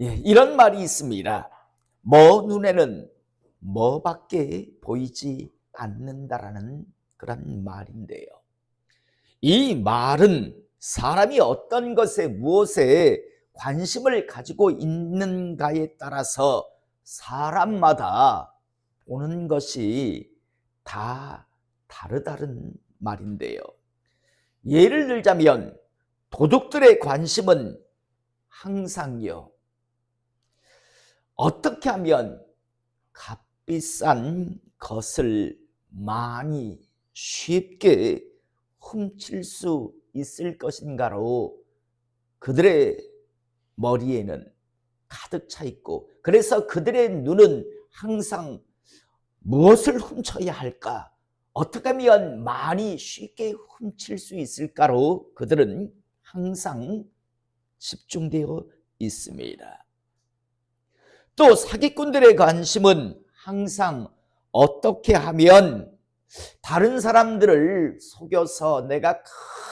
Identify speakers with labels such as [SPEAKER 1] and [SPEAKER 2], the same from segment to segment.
[SPEAKER 1] 예, 이런 말이 있습니다. 뭐 눈에는 뭐밖에 보이지 않는다라는 그런 말인데요. 이 말은 사람이 어떤 것에 무엇에 관심을 가지고 있는가에 따라서 사람마다 보는 것이 다 다르다는 말인데요. 예를 들자면 도둑들의 관심은 항상요, 어떻게 하면 값비싼 것을 많이 쉽게 훔칠 수 있을 것인가로 그들의 머리에는 가득 차 있고, 그래서 그들의 눈은 항상 무엇을 훔쳐야 할까? 어떻게 하면 많이 쉽게 훔칠 수 있을까로 그들은 항상 집중되어 있습니다. 또 사기꾼들의 관심은 항상 어떻게 하면 다른 사람들을 속여서 내가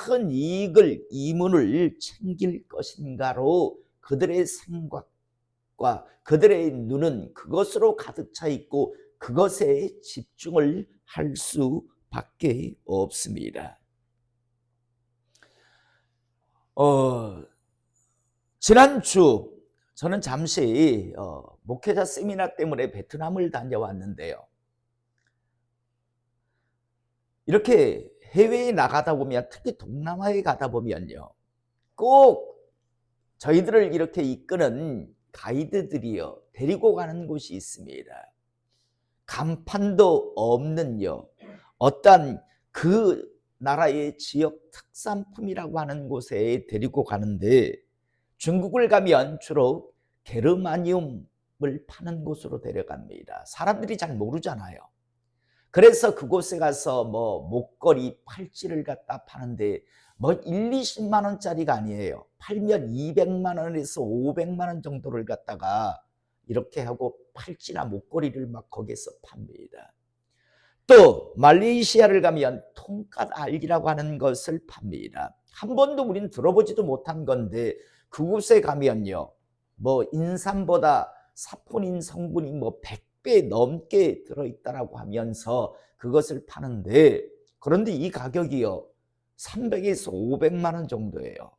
[SPEAKER 1] 큰 이익을, 이문을 챙길 것인가로 그들의 생각과 그들의 눈은 그것으로 가득 차 있고 그것에 집중을 할 수밖에 없습니다. 지난주 저는 잠시 목회자 세미나 때문에 베트남을 다녀왔는데요. 이렇게 해외에 나가다 보면, 특히 동남아에 가다 보면요, 꼭 저희들을 이렇게 이끄는 가이드들이요, 데리고 가는 곳이 있습니다. 간판도 없는요, 어떤 그 나라의 지역 특산품이라고 하는 곳에 데리고 가는데, 중국을 가면 주로 게르마늄을 파는 곳으로 데려갑니다. 사람들이 잘 모르잖아요. 그래서 그곳에 가서 뭐 목걸이, 팔찌를 갖다 파는데 뭐 1, 20만 원짜리가 아니에요. 팔면 200만 원에서 500만 원 정도를 갖다가 이렇게 하고 팔찌나 목걸이를 막 거기서 팝니다. 또 말레이시아를 가면 통갓 알기라고 하는 것을 팝니다. 한 번도 우리는 들어보지도 못한 건데 그곳에 가면요, 뭐 인삼보다 사포닌 성분이 뭐 100배 넘게 들어있다라고 하면서 그것을 파는데, 그런데 이 가격이요 300에서 500만 원 정도예요.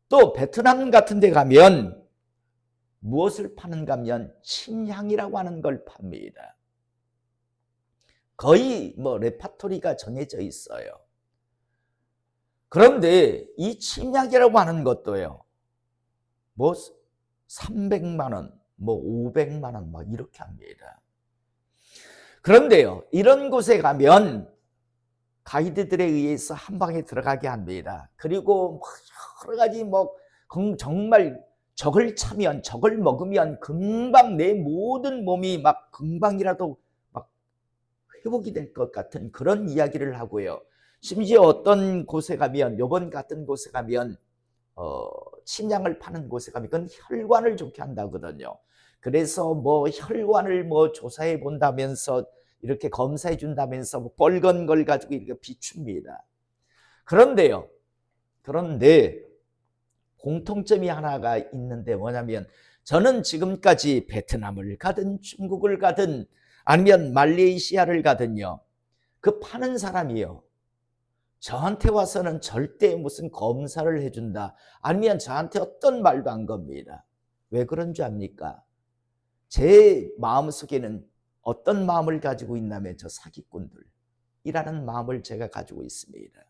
[SPEAKER 1] 또 베트남 같은 데 가면 무엇을 파는가 하면 침향이라고 하는 걸 팝니다. 거의 뭐 레파토리가 정해져 있어요. 그런데 이 침향이라고 하는 것도요, 뭐 300만 원, 뭐 500만 원 막 이렇게 합니다. 그런데요, 이런 곳에 가면 가이드들에 의해서 한 방에 들어가게 합니다. 그리고 여러 가지 뭐 정말 저걸 차면, 저걸 먹으면 금방 내 모든 몸이 막 금방이라도 막 회복이 될 것 같은 그런 이야기를 하고요. 심지어 어떤 곳에 가면, 요번 같은 곳에 가면 침향을 파는 곳에 가면 그건 혈관을 좋게 한다거든요. 그래서 뭐 혈관을 뭐 조사해 본다면서 이렇게 검사해 준다면서 뭐 빨간 걸 가지고 이렇게 비춥니다. 그런데요, 그런데 공통점이 하나가 있는데 뭐냐면, 저는 지금까지 베트남을 가든 중국을 가든 아니면 말레이시아를 가든요, 그 파는 사람이요, 저한테 와서는 절대 무슨 검사를 해준다, 아니면 저한테 어떤 말도 안 겁니다. 왜 그런 줄 압니까? 제 마음속에는 어떤 마음을 가지고 있냐면, 저 사기꾼들이라는 마음을 제가 가지고 있습니다.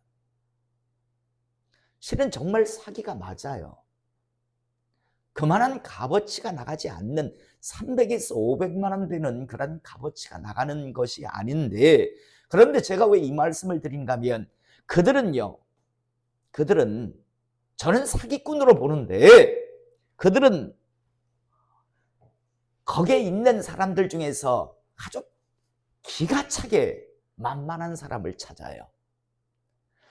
[SPEAKER 1] 실은 정말 사기가 맞아요. 그만한 값어치가 나가지 않는 300에서 500만 원 되는 그런 값어치가 나가는 것이 아닌데, 그런데 제가 왜 이 말씀을 드린가 하면, 그들은요, 그들은 저는 사기꾼으로 보는데 그들은 거기에 있는 사람들 중에서 아주 기가 차게 만만한 사람을 찾아요.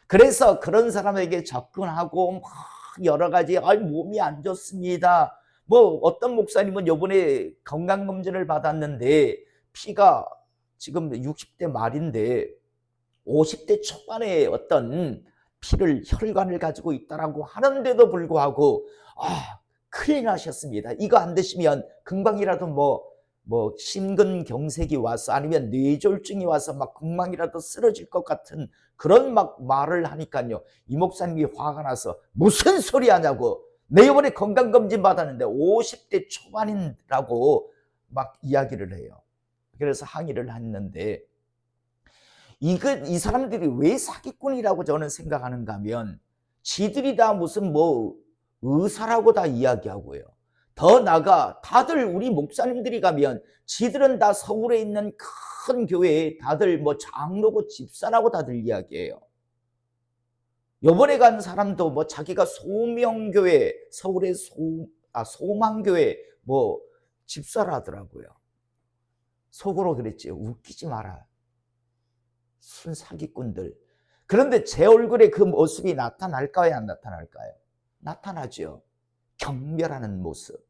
[SPEAKER 1] 그래서 그런 사람에게 접근하고 막 여러 가지, 몸이 안 좋습니다, 뭐 어떤 목사님은 요번에 건강검진을 받았는데 피가 지금 60대 말인데 50대 초반에 어떤 피를, 혈관을 가지고 있다라고 하는데도 불구하고 큰일 나셨습니다. 이거 안 드시면 금방이라도 심근경색이 와서 아니면 뇌졸중이 와서 막 금방이라도 쓰러질 것 같은 그런 막 말을 하니까요. 이 목사님이 화가 나서 무슨 소리 하냐고. 내 이번에 건강검진 받았는데 50대 초반이라고 막 이야기를 해요. 그래서 항의를 했는데 이 사람들이 왜 사기꾼이라고 저는 생각하는가 하면 지들이 다 무슨 의사라고 다 이야기하고요. 더 나아가 다들 우리 목사님들이 가면 지들은 다 서울에 있는 큰 교회에 다들 장로고 집사라고 다들 이야기해요. 요번에 간 사람도 자기가 소명교회, 서울의 소망교회 집사라더라고요. 속으로 그랬지. 웃기지 마라. 순 사기꾼들. 그런데 제 얼굴에 그 모습이 나타날까요? 안 나타날까요? 나타나죠. 경멸하는 모습,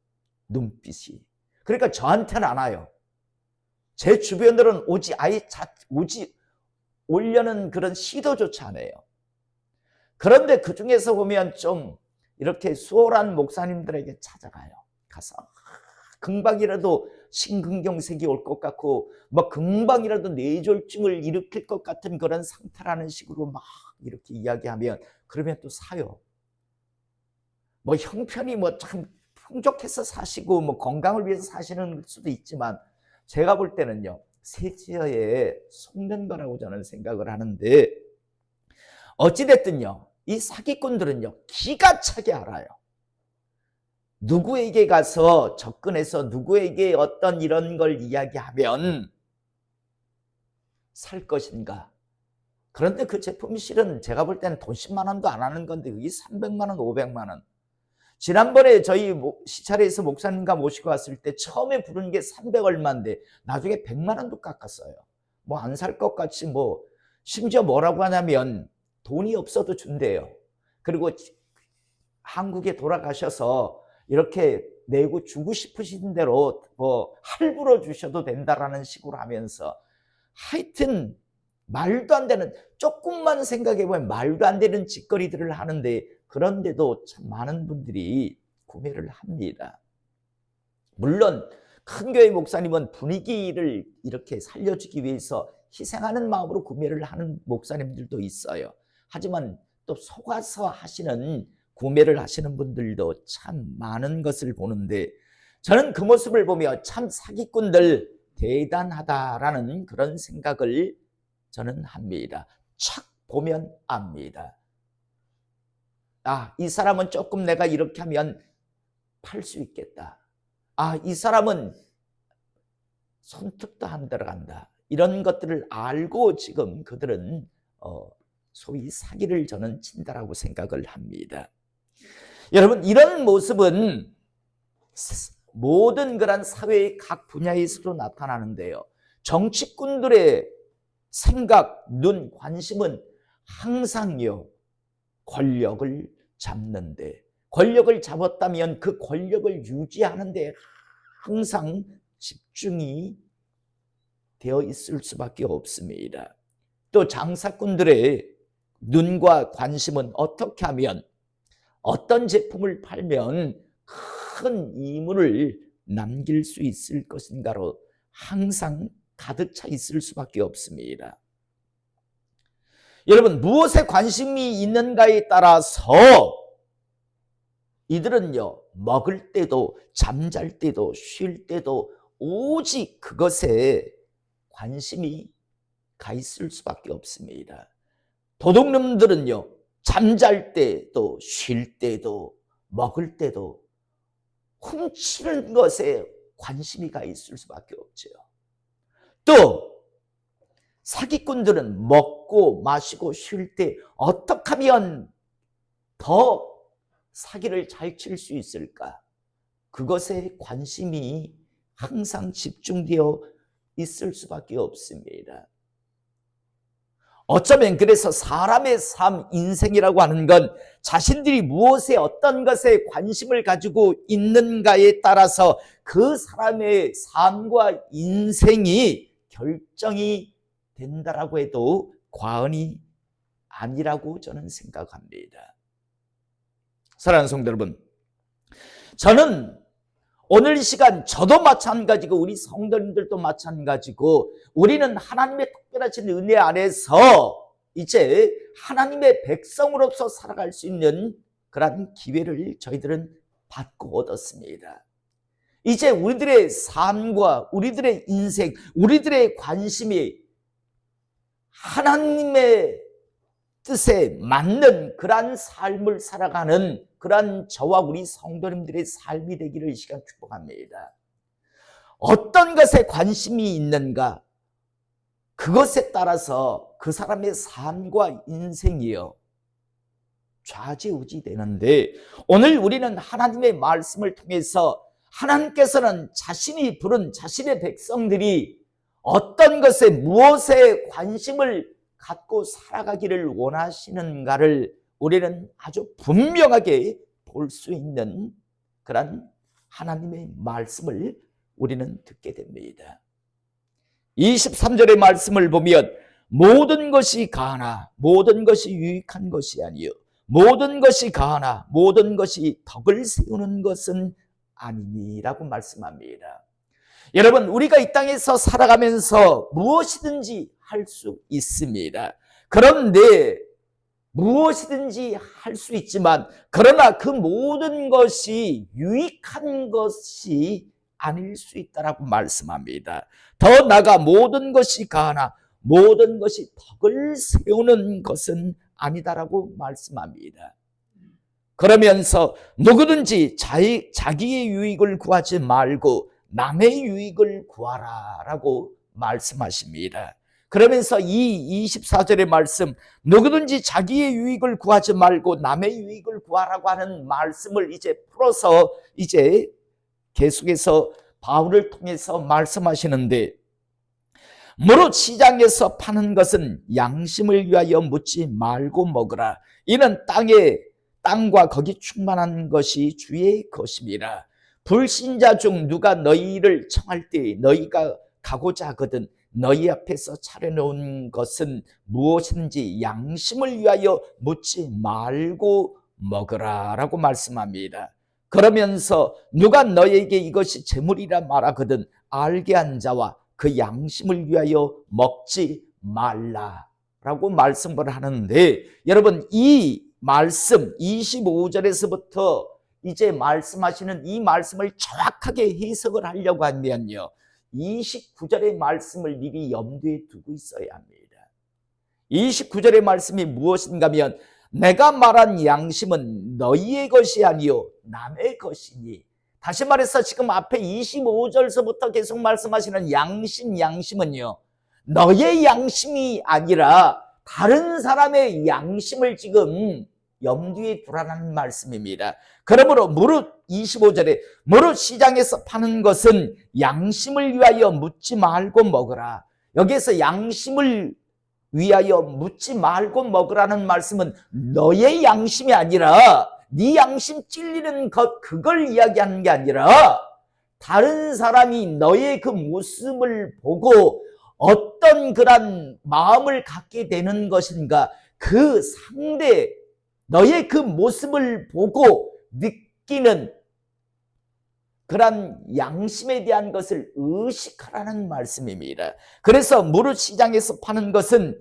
[SPEAKER 1] 눈빛이. 그러니까 저한테는 안 와요. 제 주변들은 오지 오려는 그런 시도조차 안 해요. 그런데 그 중에서 보면 좀 이렇게 수월한 목사님들에게 찾아가요. 가서 금방이라도 심근경색이 올 것 같고 금방이라도 뇌졸중을 일으킬 것 같은 그런 상태라는 식으로 막 이렇게 이야기하면 그러면 또 사요. 형편이 참 풍족해서 사시고 건강을 위해서 사시는 수도 있지만 제가 볼 때는요, 세지어에 속는 거라고 저는 생각을 하는데 어찌됐든요, 이 사기꾼들은요 기가 차게 알아요. 누구에게 가서 접근해서 누구에게 어떤 이런 걸 이야기하면 살 것인가. 그런데 그 제품이 실은 제가 볼 때는 돈 10만 원도 안 하는 건데 그게 300만 원, 500만 원. 지난번에 저희 시찰에서 목사님과 모시고 왔을 때 처음에 부른 게 300 얼마인데 나중에 100만 원도 깎았어요. 안 살 것 같이 심지어 뭐라고 하냐면 돈이 없어도 준대요. 그리고 한국에 돌아가셔서 이렇게 내고 주고 싶으신 대로 할부로 주셔도 된다라는 식으로 하면서 하여튼 말도 안 되는, 조금만 생각해보면 말도 안 되는 짓거리들을 하는데 그런데도 참 많은 분들이 구매를 합니다. 물론 큰 교회 목사님은 분위기를 이렇게 살려주기 위해서 희생하는 마음으로 구매를 하는 목사님들도 있어요. 하지만 또 속아서 구매를 하시는 분들도 참 많은 것을 보는데 저는 그 모습을 보며 참 사기꾼들 대단하다라는 그런 생각을 저는 합니다. 착 보면 압니다. 이 사람은 조금 내가 이렇게 하면 팔 수 있겠다. 이 사람은 손톱도 안 들어간다. 이런 것들을 알고 지금 그들은 소위 사기를 저는 친다라고 생각을 합니다. 여러분, 이런 모습은 모든 그런 사회의 각 분야에서도 나타나는데요. 정치꾼들의 생각, 눈, 관심은 항상요, 권력을 잡는데, 권력을 잡았다면 그 권력을 유지하는데 항상 집중이 되어 있을 수밖에 없습니다. 또 장사꾼들의 눈과 관심은 어떻게 하면, 어떤 제품을 팔면 큰 이물을 남길 수 있을 것인가로 항상 가득 차 있을 수밖에 없습니다. 여러분, 무엇에 관심이 있는가에 따라서 이들은요, 먹을 때도 잠잘 때도 쉴 때도 오직 그것에 관심이 가 있을 수밖에 없습니다. 도둑놈들은요, 잠잘 때도 쉴 때도 먹을 때도 훔치는 것에 관심이 가 있을 수밖에 없죠. 또 사기꾼들은 먹고 마시고 쉴 때 어떻게 하면 더 사기를 잘 칠 수 있을까? 그것에 관심이 항상 집중되어 있을 수밖에 없습니다. 어쩌면 그래서 사람의 삶, 인생이라고 하는 건 자신들이 무엇에 어떤 것에 관심을 가지고 있는가에 따라서 그 사람의 삶과 인생이 결정이 된다라고 해도 과언이 아니라고 저는 생각합니다. 사랑하는 성도 여러분, 저는 오늘 이 시간 저도 마찬가지고 우리 성도님들도 마찬가지고 우리는 하나님의 특별하신 은혜 안에서 이제 하나님의 백성으로서 살아갈 수 있는 그런 기회를 저희들은 받고 얻었습니다. 이제 우리들의 삶과 우리들의 인생, 우리들의 관심이 하나님의 뜻에 맞는 그러한 삶을 살아가는 그러한 저와 우리 성도님들의 삶이 되기를 이 시간 축복합니다. 어떤 것에 관심이 있는가? 그것에 따라서 그 사람의 삶과 인생이요 좌지우지 되는데, 오늘 우리는 하나님의 말씀을 통해서 하나님께서는 자신이 부른 자신의 백성들이 어떤 것에 무엇에 관심을 갖고 살아가기를 원하시는가를 우리는 아주 분명하게 볼 수 있는 그런 하나님의 말씀을 우리는 듣게 됩니다. 23절의 말씀을 보면 모든 것이 가하나 모든 것이 유익한 것이 아니요 모든 것이 가하나 모든 것이 덕을 세우는 것은 아니니라고 말씀합니다. 여러분, 우리가 이 땅에서 살아가면서 무엇이든지 할 수 있습니다. 그런데 무엇이든지 할 수 있지만 그러나 그 모든 것이 유익한 것이 아닐 수 있다라고 말씀합니다. 더 나아가 모든 것이 가하나 모든 것이 덕을 세우는 것은 아니다라고 말씀합니다. 그러면서 누구든지 자기의 유익을 구하지 말고 남의 유익을 구하라라고 말씀하십니다. 그러면서 이 24절의 말씀, 누구든지 자기의 유익을 구하지 말고 남의 유익을 구하라고 하는 말씀을 이제 풀어서 이제 계속해서 바울을 통해서 말씀하시는데, 무릇 시장에서 파는 것은 양심을 위하여 묻지 말고 먹으라. 이는 땅과 거기 충만한 것이 주의 것임이라. 불신자 중 누가 너희를 청할 때 너희가 가고자 하거든 너희 앞에서 차려놓은 것은 무엇인지 양심을 위하여 묻지 말고 먹으라 라고 말씀합니다. 그러면서 누가 너에게 이것이 재물이라 말하거든 알게 한 자와 그 양심을 위하여 먹지 말라라고 말씀을 하는데, 여러분 이 말씀 25절에서부터 이제 말씀하시는 이 말씀을 정확하게 해석을 하려고 하면요 29절의 말씀을 미리 염두에 두고 있어야 합니다. 29절의 말씀이 무엇인가 하면 내가 말한 양심은 너희의 것이 아니요 남의 것이니. 다시 말해서 지금 앞에 25절서부터 계속 말씀하시는 양심은요 너의 양심이 아니라 다른 사람의 양심을 지금 염두에 두라는 말씀입니다. 그러므로 무릇 25절에 무릇 시장에서 파는 것은 양심을 위하여 묻지 말고 먹으라. 여기에서 양심을 위하여 묻지 말고 먹으라는 말씀은 너의 양심이 아니라 네 양심 찔리는 것 그걸 이야기하는 게 아니라 다른 사람이 너의 그 모습을 보고 어떤 그런 마음을 갖게 되는 것인가, 그 상대 너의 그 모습을 보고 느끼는 그런 양심에 대한 것을 의식하라는 말씀입니다. 그래서 무릇 시장에서 파는 것은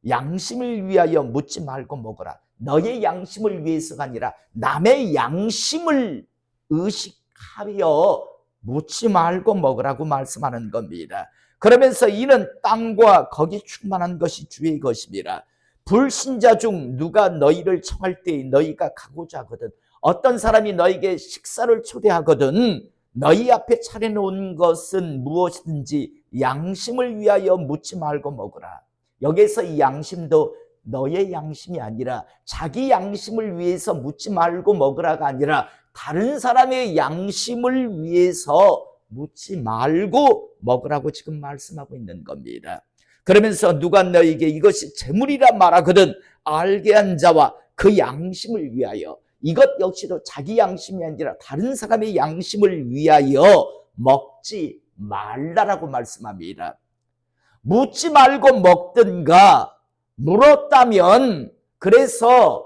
[SPEAKER 1] 양심을 위하여 묻지 말고 먹어라. 너의 양심을 위해서가 아니라 남의 양심을 의식하여 묻지 말고 먹으라고 말씀하는 겁니다. 그러면서 이는 땅과 거기 충만한 것이 주의 것입니다. 불신자 중 누가 너희를 청할 때 너희가 가고자 하거든, 어떤 사람이 너에게 식사를 초대하거든 너희 앞에 차려놓은 것은 무엇이든지 양심을 위하여 묻지 말고 먹으라. 여기서 이 양심도 너의 양심이 아니라 자기 양심을 위해서 묻지 말고 먹으라가 아니라 다른 사람의 양심을 위해서 묻지 말고 먹으라고 지금 말씀하고 있는 겁니다. 그러면서 누가 너에게 이것이 재물이라 말하거든 알게 한 자와 그 양심을 위하여, 이것 역시도 자기 양심이 아니라 다른 사람의 양심을 위하여 먹지 말라라고 말씀합니다. 묻지 말고 먹든가, 물었다면 그래서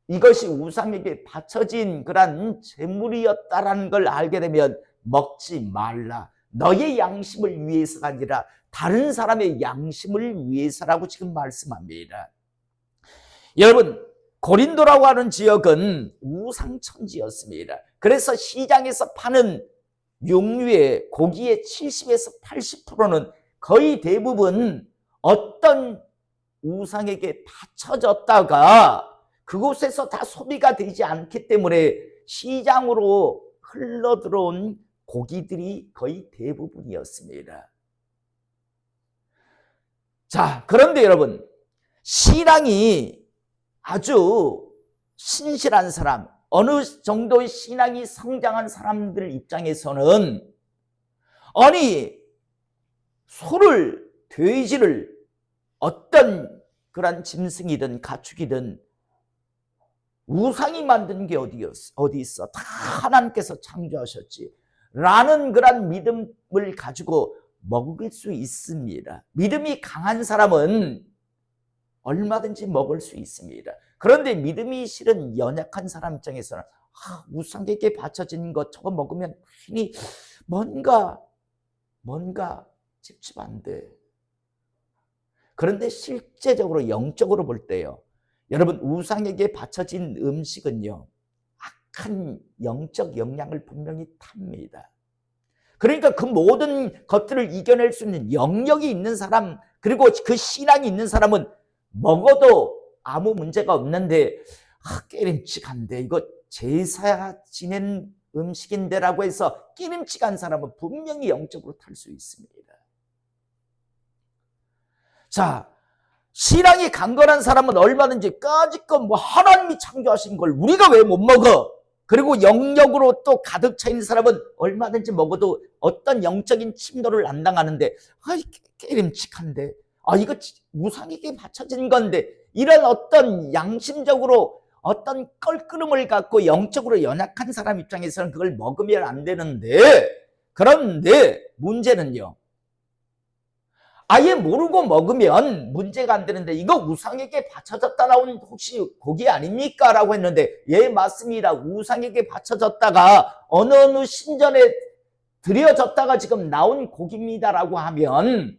[SPEAKER 1] 이것이 우상에게 바쳐진 그런 재물이었다라는 걸 알게 되면 먹지 말라. 너의 양심을 위해서가 아니라 다른 사람의 양심을 위해서라고 지금 말씀합니다. 여러분, 고린도라고 하는 지역은 우상천지였습니다. 그래서 시장에서 파는 육류의 고기의 70에서 80%는 거의 대부분 어떤 우상에게 바쳐졌다가 그곳에서 다 소비가 되지 않기 때문에 시장으로 흘러들어온 고기들이 거의 대부분이었습니다. 자, 그런데 여러분, 신앙이 아주 신실한 사람, 어느 정도의 신앙이 성장한 사람들 입장에서는 아니 소를, 돼지를 어떤 그런 짐승이든 가축이든 우상이 만든 게 어디 있어? 다 하나님께서 창조하셨지 라는 그런 믿음을 가지고 먹을 수 있습니다. 믿음이 강한 사람은 얼마든지 먹을 수 있습니다. 그런데 믿음이 실은 연약한 사람 입장에서는 우상에게 바쳐진 것 저거 먹으면 괜히 뭔가 찝찝한데. 그런데 실제적으로 영적으로 볼 때요, 여러분, 우상에게 바쳐진 음식은요 악한 영적 영향을 분명히 탑니다. 그러니까 그 모든 것들을 이겨낼 수 있는 영역이 있는 사람, 그리고 그 신앙이 있는 사람은 먹어도 아무 문제가 없는데 깨림칙한데 이거 제사 지낸 음식인데라고 해서 깨림칙한 사람은 분명히 영적으로 탈 수 있습니다. 자, 신앙이 강건한 사람은 얼마든지 까짓것 하나님이 창조하신 걸 우리가 왜 못 먹어? 그리고 영역으로 또 가득 차 있는 사람은 얼마든지 먹어도 어떤 영적인 침노를 안 당하는데 깨림칙한데 이거 우상에게 바쳐진 건데, 이런 어떤 양심적으로 어떤 껄끄름을 갖고 영적으로 연약한 사람 입장에서는 그걸 먹으면 안 되는데, 그런데 문제는요, 아예 모르고 먹으면 문제가 안 되는데 이거 우상에게 바쳐졌다 나온 혹시 고기 아닙니까? 라고 했는데 예, 맞습니다. 우상에게 바쳐졌다가 어느 신전에 드려졌다가 지금 나온 고기입니다라고 하면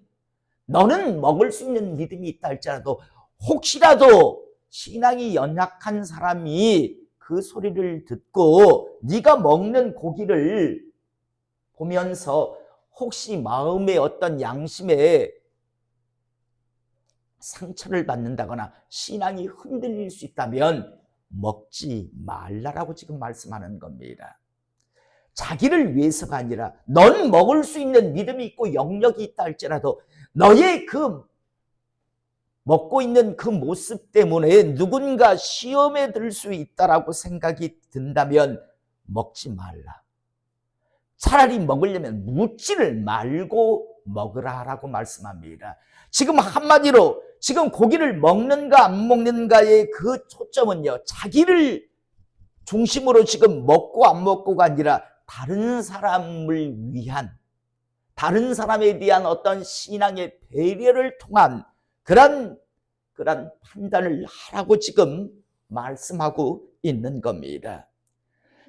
[SPEAKER 1] 너는 먹을 수 있는 믿음이 있다 할지라도 혹시라도 신앙이 연약한 사람이 그 소리를 듣고 네가 먹는 고기를 보면서 혹시 마음의 어떤 양심에 상처를 받는다거나 신앙이 흔들릴 수 있다면 먹지 말라라고 지금 말씀하는 겁니다. 자기를 위해서가 아니라 넌 먹을 수 있는 믿음이 있고 영역이 있다 할지라도 너의 그 먹고 있는 그 모습 때문에 누군가 시험에 들 수 있다라고 생각이 든다면 먹지 말라. 차라리 먹으려면 묻지를 말고 먹으라라고 말씀합니다. 지금 한마디로 지금 고기를 먹는가 안 먹는가의 그 초점은요, 자기를 중심으로 지금 먹고 안 먹고가 아니라 다른 사람을 위한, 다른 사람에 대한 어떤 신앙의 배려를 통한 그런 판단을 하라고 지금 말씀하고 있는 겁니다.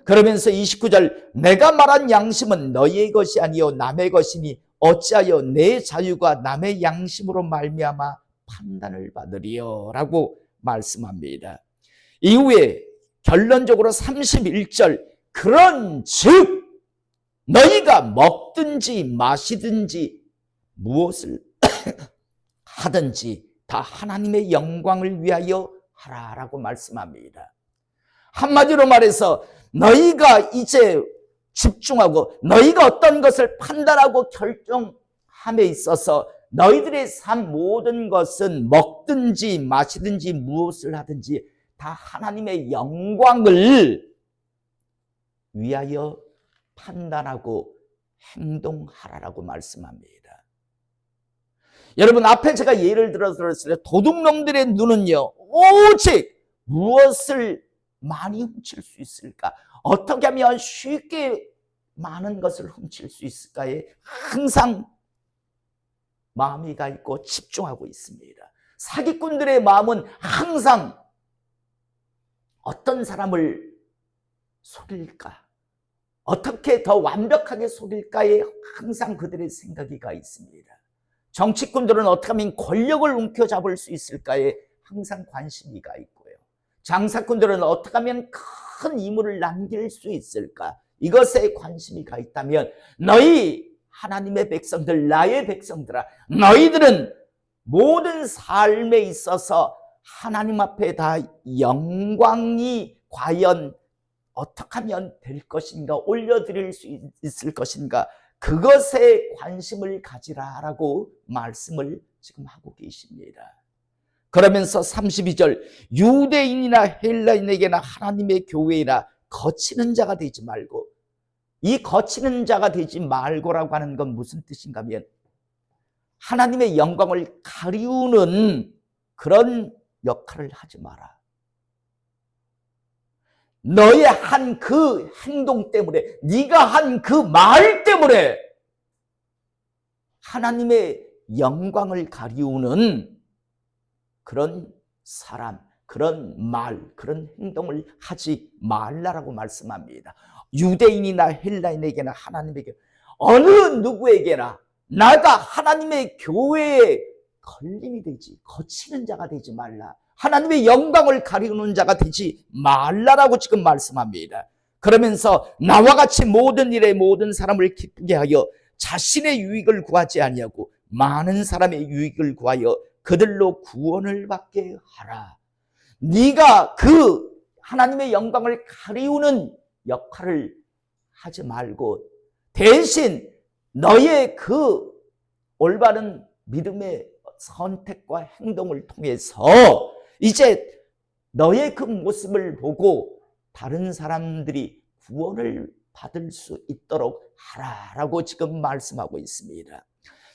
[SPEAKER 1] 그러면서 29절, 내가 말한 양심은 너희의 것이 아니요 남의 것이니 어찌하여 내 자유가 남의 양심으로 말미암아 판단을 받으리요 라고 말씀합니다. 이후에 결론적으로 31절, 그런즉 너희가 먹든지 마시든지 무엇을 하든지 다 하나님의 영광을 위하여 하라라고 말씀합니다. 한마디로 말해서 너희가 이제 집중하고 너희가 어떤 것을 판단하고 결정함에 있어서 너희들의 삶 모든 것은 먹든지 마시든지 무엇을 하든지 다 하나님의 영광을 위하여 판단하고 행동하라라고 말씀합니다. 여러분, 앞에 제가 예를 들었을 때 도둑놈들의 눈은요 오직 무엇을 많이 훔칠 수 있을까? 어떻게 하면 쉽게 많은 것을 훔칠 수 있을까에 항상 마음이 가 있고 집중하고 있습니다. 사기꾼들의 마음은 항상 어떤 사람을 속일까? 어떻게 더 완벽하게 속일까에 항상 그들의 생각이 가 있습니다. 정치꾼들은 어떻게 하면 권력을 움켜잡을 수 있을까에 항상 관심이 가 있고요. 장사꾼들은 어떻게 하면 큰 이물을 남길 수 있을까? 이것에 관심이 가 있다면 너희 하나님의 백성들, 나의 백성들아, 너희들은 모든 삶에 있어서 하나님 앞에 다 영광이 과연 어떻게 하면 될 것인가, 올려드릴 수 있을 것인가, 그것에 관심을 가지라라고 말씀을 지금 하고 계십니다. 그러면서 32절, 유대인이나 헬라인에게나 하나님의 교회나 거치는 자가 되지 말고, 이 거치는 자가 되지 말고라고 하는 건 무슨 뜻인가 하면 하나님의 영광을 가리우는 그런 역할을 하지 마라. 너의 한 그 행동 때문에, 네가 한 그 말 때문에 하나님의 영광을 가리우는 그런 사람, 그런 말, 그런 행동을 하지 말라라고 말씀합니다. 유대인이나 헬라인에게나 하나님에게, 어느 누구에게나 나가 하나님의 교회에 걸림이 되지, 거치는 자가 되지 말라. 하나님의 영광을 가리우는 자가 되지 말라라고 지금 말씀합니다. 그러면서 나와 같이 모든 일에 모든 사람을 기쁘게 하여 자신의 유익을 구하지 아니하고 많은 사람의 유익을 구하여 그들로 구원을 받게 하라. 네가 그 하나님의 영광을 가리우는 역할을 하지 말고 대신 너의 그 올바른 믿음의 선택과 행동을 통해서 이제 너의 그 모습을 보고 다른 사람들이 구원을 받을 수 있도록 하라라고 지금 말씀하고 있습니다.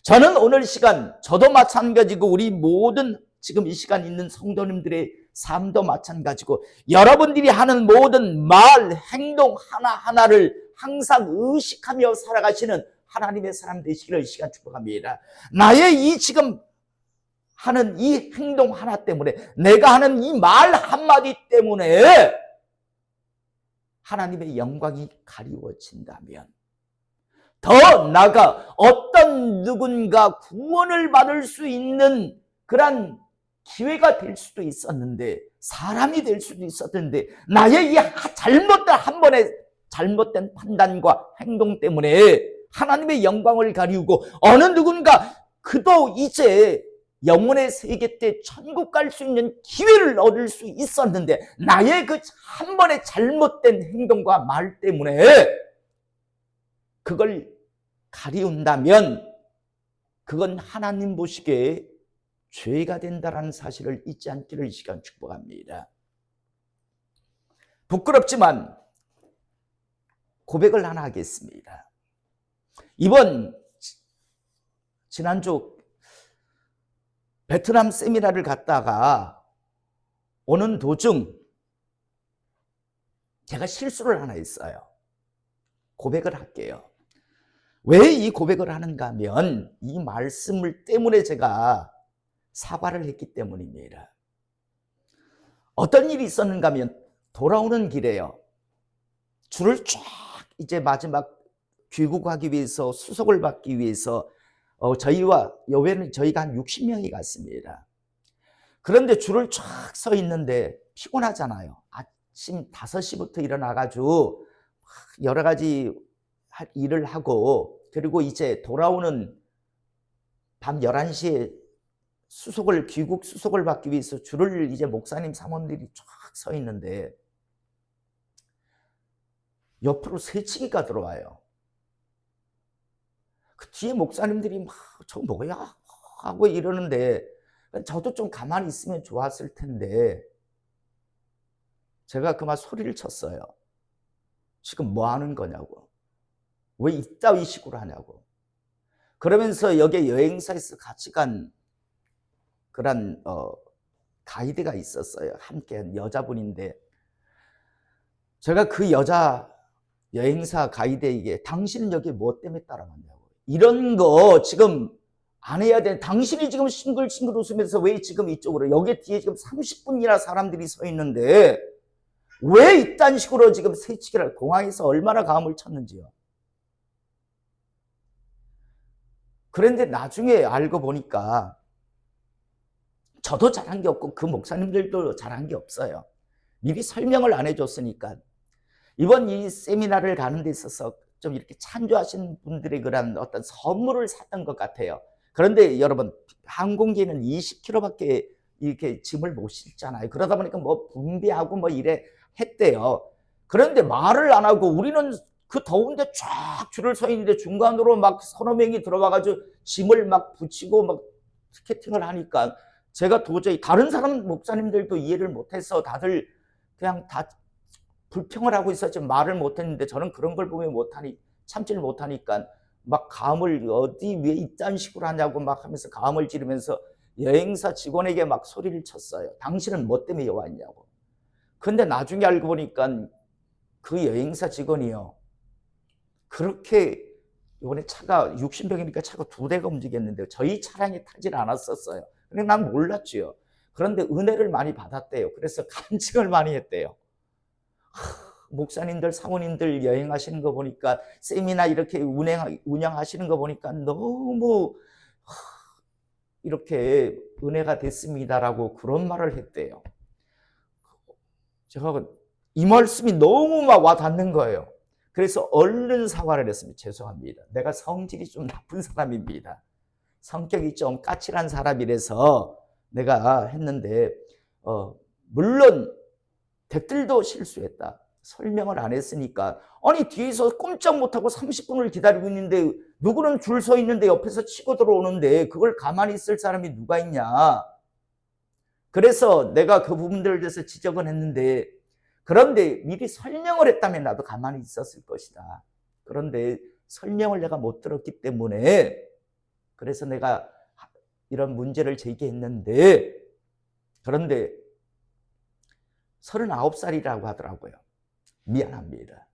[SPEAKER 1] 저는 오늘 시간, 저도 마찬가지고 우리 모든 지금 이 시간 있는 성도님들의 삶도 마찬가지고 여러분들이 하는 모든 말, 행동 하나하나를 항상 의식하며 살아가시는 하나님의 사람 되시기를 이 시간 축복합니다. 나의 이 지금 하는 이 행동 하나 때문에, 내가 하는 이 말 한마디 때문에 하나님의 영광이 가리워진다면 더 나아가 어떤 누군가 구원을 받을 수 있는 그런 기회가 될 수도 있었는데, 사람이 될 수도 있었는데, 나의 이 잘못된 한 번의 잘못된 판단과 행동 때문에 하나님의 영광을 가리우고 어느 누군가 그도 이제 영혼의 세계 때 천국 갈 수 있는 기회를 얻을 수 있었는데 나의 그 한 번의 잘못된 행동과 말 때문에 그걸 가리운다면 그건 하나님 보시기에 죄가 된다는 사실을 잊지 않기를 이 시간 축복합니다. 부끄럽지만 고백을 하나 하겠습니다. 지난주 베트남 세미나를 갔다가 오는 도중 제가 실수를 하나 했어요. 고백을 할게요. 왜 이 고백을 하는가 하면 이 말씀을 때문에 제가 사과를 했기 때문입니다. 어떤 일이 있었는가 하면 돌아오는 길에요. 줄을 쫙 이제 마지막 귀국하기 위해서 수속을 받기 위해서 저희와 여회는 저희가 한 60명이 갔습니다. 그런데 줄을 쫙 서 있는데 피곤하잖아요. 아침 5시부터 일어나가지고 여러 가지 일을 하고 그리고 이제 돌아오는 밤 11시에 귀국 수속을 받기 위해서 줄을 이제 목사님 사모님들이 쫙 서 있는데 옆으로 새치기가 들어와요. 그 뒤에 목사님들이 막 저 뭐야 하고 이러는데 저도 좀 가만히 있으면 좋았을 텐데 제가 그만 소리를 쳤어요. 지금 뭐 하는 거냐고. 왜 이따위 식으로 하냐고. 그러면서 여기 여행사에서 같이 간 그런 가이드가 있었어요. 함께 한 여자분인데 제가 그 여자 여행사 가이드에게 당신은 여기 뭐 때문에 따라왔냐고. 이런 거 지금 안 해야 돼. 당신이 지금 싱글싱글 웃으면서 왜 지금 이쪽으로, 여기 뒤에 지금 30분이나 사람들이 서 있는데 왜 이딴 식으로 지금 새치기를 공항에서 얼마나 감을 쳤는지요. 그런데 나중에 알고 보니까 저도 잘한 게 없고 그 목사님들도 잘한 게 없어요. 미리 설명을 안 해줬으니까. 이번 이 세미나를 가는 데 있어서 좀 이렇게 찬조하신 분들의 그런 어떤 선물을 샀던 것 같아요. 그런데 여러분, 항공기는 20kg밖에 이렇게 짐을 못 실잖아요. 그러다 보니까 뭐 분비하고 뭐 이래 했대요. 그런데 말을 안 하고 우리는 그 더운데 쫙 줄을 서 있는데 중간으로 막 서너 명이 들어와가지고 짐을 막 붙이고 막 티켓팅을 하니까 제가 도저히 다른 사람 목사님들도 이해를 못해서 다들 그냥 다 불평을 하고 있었지 말을 못했는데 저는 그런 걸 보면 참지를 못하니까 막 감을 어디 왜 이딴 식으로 하냐고 막 하면서 감을 지르면서 여행사 직원에게 막 소리를 쳤어요. 당신은 뭐 때문에 왔냐고. 근데 나중에 알고 보니까 그 여행사 직원이요. 그렇게 이번에 차가 60명이니까 차가 2대가 움직였는데 저희 차량에 타질 않았었어요. 근데 난 몰랐지요. 그런데 은혜를 많이 받았대요. 그래서 간증을 많이 했대요. 목사님들, 사모님들 여행하시는 거 보니까 세미나 이렇게 운영하시는 거 보니까 너무 이렇게 은혜가 됐습니다라고 그런 말을 했대요. 제가 이 말씀이 너무 막 와닿는 거예요. 그래서 얼른 사과를 했습니다. 죄송합니다. 내가 성질이 좀 나쁜 사람입니다. 성격이 좀 까칠한 사람이라서 내가 했는데 물론 댓글도 실수했다. 설명을 안 했으니까 아니 뒤에서 꼼짝 못하고 30분을 기다리고 있는데 누구는 줄 서 있는데 옆에서 치고 들어오는데 그걸 가만히 있을 사람이 누가 있냐. 그래서 내가 그 부분들에 대해서 지적은 했는데 그런데 미리 설명을 했다면 나도 가만히 있었을 것이다. 그런데 설명을 내가 못 들었기 때문에 그래서 내가 이런 문제를 제기했는데 그런데 39살이라고 하더라고요. 미안합니다.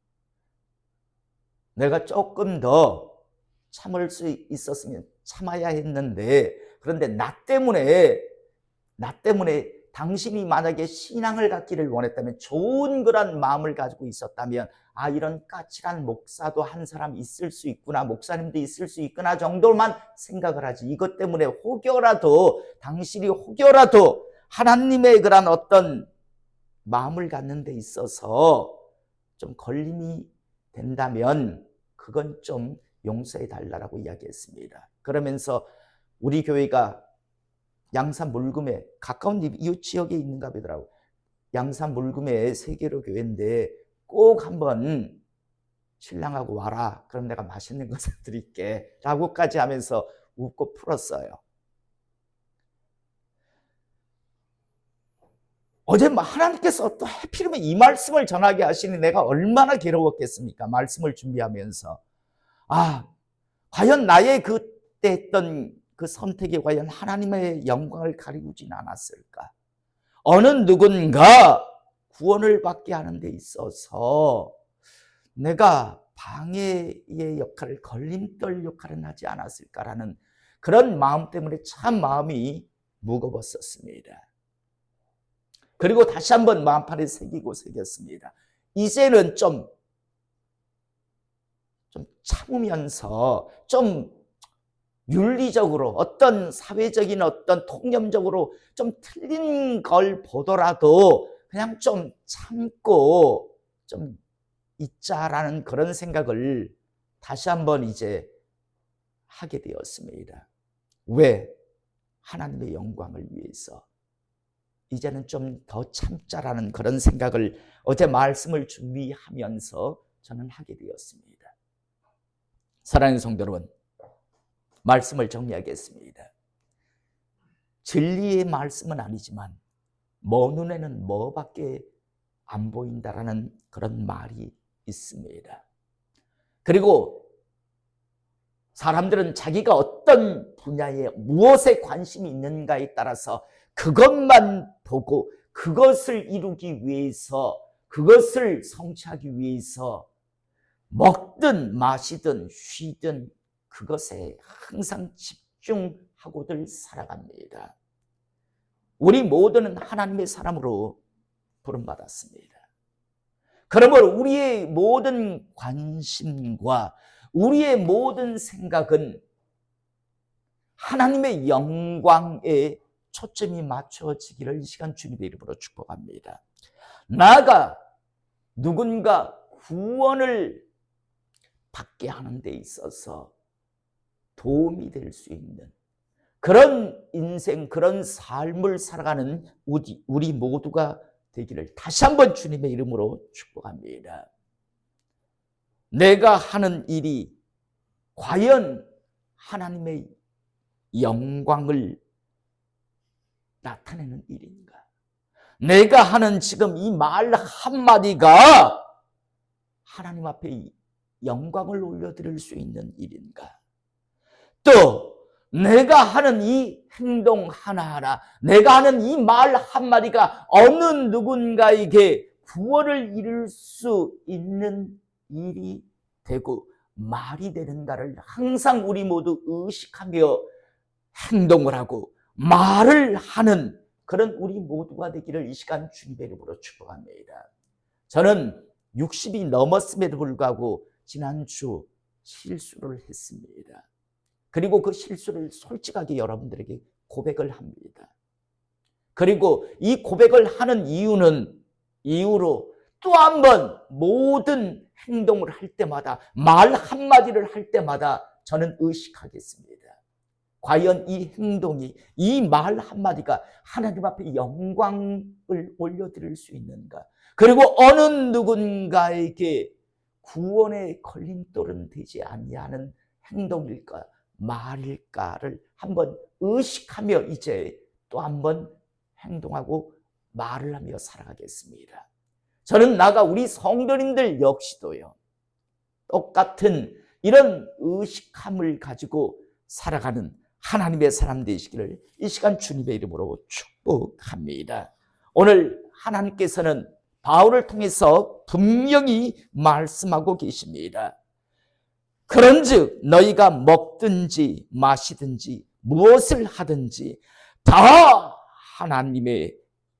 [SPEAKER 1] 내가 조금 더 참을 수 있었으면 참아야 했는데 그런데 나 때문에 당신이 만약에 신앙을 갖기를 원했다면 좋은 그런 마음을 가지고 있었다면 이런 까칠한 목사도 한 사람 있을 수 있구나, 목사님도 있을 수 있구나 정도만 생각을 하지. 이것 때문에 당신이 혹여라도 하나님의 그런 어떤 마음을 갖는 데 있어서 좀 걸림이 된다면 그건 좀 용서해 달라고 이야기했습니다. 그러면서 우리 교회가 양산 물금에 가까운 이웃 지역에 있는가 보더라고요. 양산 물금에 세계로 교회인데 꼭 한번 신랑하고 와라. 그럼 내가 맛있는 거 사드릴게 라고까지 하면서 웃고 풀었어요. 어제 하나님께서 또 하필이면 이 말씀을 전하게 하시니 내가 얼마나 괴로웠겠습니까? 말씀을 준비하면서 과연 나의 그때 했던 그 선택이 과연 하나님의 영광을 가리우진 않았을까? 어느 누군가 구원을 받게 하는 데 있어서 내가 방해의 역할을, 걸림돌 역할을 하지 않았을까라는 그런 마음 때문에 참 마음이 무거웠었습니다. 그리고 다시 한번 마음판에 새겼습니다. 이제는 좀 참으면서 좀 윤리적으로 어떤 사회적인 어떤 통념적으로 좀 틀린 걸 보더라도 그냥 좀 참고 좀 있자라는 그런 생각을 다시 한번 이제 하게 되었습니다. 왜? 하나님의 영광을 위해서. 이제는 좀 더 참자라는 그런 생각을 어제 말씀을 준비하면서 저는 하게 되었습니다. 사랑하는 성도 여러분, 말씀을 정리하겠습니다. 진리의 말씀은 아니지만 먼 눈에는 뭐밖에 안 보인다라는 그런 말이 있습니다. 그리고 사람들은 자기가 어떤 분야에 무엇에 관심이 있는가에 따라서 그것만 보고 그것을 이루기 위해서, 그것을 성취하기 위해서 먹든 마시든 쉬든 그것에 항상 집중하고들 살아갑니다. 우리 모두는 하나님의 사람으로 부름받았습니다. 그러므로 우리의 모든 관심과 우리의 모든 생각은 하나님의 영광에 초점이 맞춰지기를 이 시간 주님의 이름으로 축복합니다. 나아가 누군가 구원을 받게 하는 데 있어서 도움이 될 수 있는 그런 인생, 그런 삶을 살아가는 우리 모두가 되기를 다시 한번 주님의 이름으로 축복합니다. 내가 하는 일이 과연 하나님의 영광을 나타내는 일인가? 내가 하는 지금 이 말 한마디가 하나님 앞에 영광을 올려드릴 수 있는 일인가? 또 내가 하는 이 행동 하나하나, 내가 하는 이 말 한마디가 어느 누군가에게 구원을 이룰 수 있는 일이 되고 말이 되는가를 항상 우리 모두 의식하며 행동을 하고 말을 하는 그런 우리 모두가 되기를 이 시간 주님의 이름으로 축복합니다. 저는 60이 넘었음에도 불구하고 지난주 실수를 했습니다. 그리고 그 실수를 솔직하게 여러분들에게 고백을 합니다. 그리고 이 고백을 하는 이유로 또 한 번 모든 행동을 할 때마다, 말 한마디를 할 때마다 저는 의식하겠습니다. 과연 이 행동이, 이 말 한마디가 하나님 앞에 영광을 올려드릴 수 있는가? 그리고 어느 누군가에게 구원의 걸림돌은 되지 아니하는 행동일까? 말일까를 한번 의식하며 이제 또 한번 행동하고 말을 하며 살아가겠습니다. 저는 나아가 우리 성도님들 역시도요, 똑같은 이런 의식함을 가지고 살아가는 하나님의 사람 되시기를 이 시간 주님의 이름으로 축복합니다. 오늘 하나님께서는 바울을 통해서 분명히 말씀하고 계십니다. 그런즉 너희가 먹든지 마시든지 무엇을 하든지 다 하나님의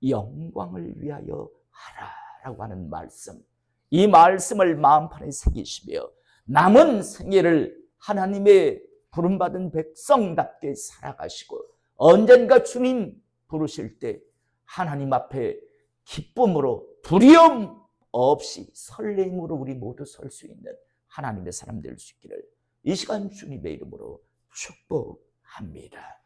[SPEAKER 1] 영광을 위하여 하라라고 하는 말씀. 이 말씀을 마음판에 새기시며 남은 생애를 하나님의 부름받은 백성답게 살아가시고 언젠가 주님 부르실 때 하나님 앞에 기쁨으로 두려움 없이 설렘으로 우리 모두 설 수 있는 하나님의 사람 될 수 있기를 이 시간 주님의 이름으로 축복합니다.